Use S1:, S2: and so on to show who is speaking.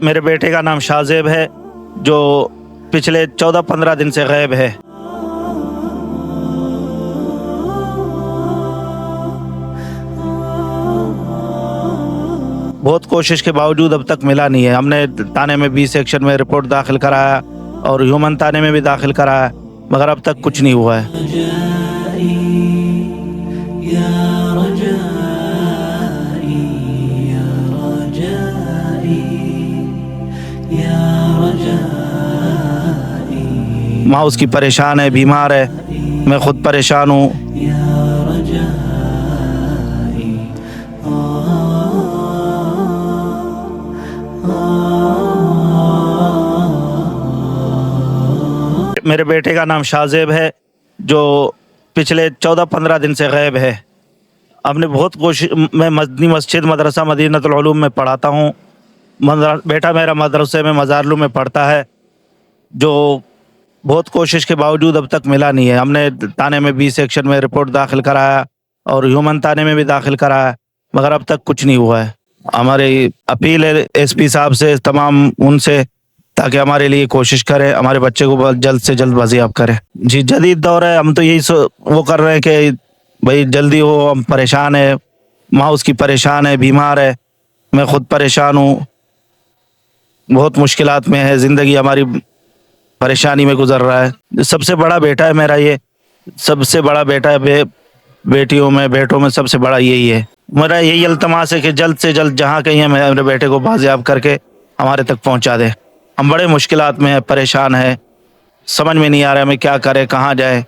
S1: मेरे बेटे का नाम शाहजेब है, जो पिछले 14-15 दिन से गायब है। बहुत कोशिश के बावजूद अब तक मिला नहीं है। हमने थाने में 20 सेक्शन में रिपोर्ट दाखिल कराया और ह्यूमन थाने में भी दाखिल कराया, मगर अब तक कुछ नहीं हुआ है। माँ उसकी परेशान है, बीमार है, मैं खुद परेशान हूँ। मेरे बेटे का नाम शाहजेब है, जो पिछले 14-15 दिन से गायब है। हमने बहुत कोशिश, मैं मदनी मस्जिद मदरसा मदीनतुल उलूम में पढ़ाता हूँ। बेटा मेरा मदरसे में मज़ारलू में पढ़ता है, जो बहुत कोशिश के बावजूद अब तक मिला नहीं है। हमने थाने में 20 सेक्शन में रिपोर्ट दाखिल कराया और ह्यूमन थाने में भी दाखिल कराया, मगर अब तक कुछ नहीं हुआ है। हमारी अपील है एसपी साहब से, तमाम उनसे, ताकि हमारे लिए कोशिश करें, हमारे बच्चे को जल्द से जल्द बाजियाब करें। जी, जदीद दौर है, हम तो यही वो कर रहे हैं कि भाई जल्दी हो, हम परेशान है, माँ उसकी परेशान है, बीमार है, मैं खुद परेशान हूँ। बहुत मुश्किलात में है, ज़िंदगी हमारी परेशानी में गुजर रहा है। सबसे बड़ा बेटा है मेरा, ये सबसे बड़ा बेटा है। बेटियों में बेटों में सबसे बड़ा यही है। मेरा यही इल्तमास है कि जल्द से जल्द जहाँ कहीं है मेरे बेटे को बाजियाब करके हमारे तक पहुँचा दे। हम बड़े मुश्किलात में हैं, परेशान हैं, समझ में नहीं आ रहा हमें क्या करें, कहाँ जाए।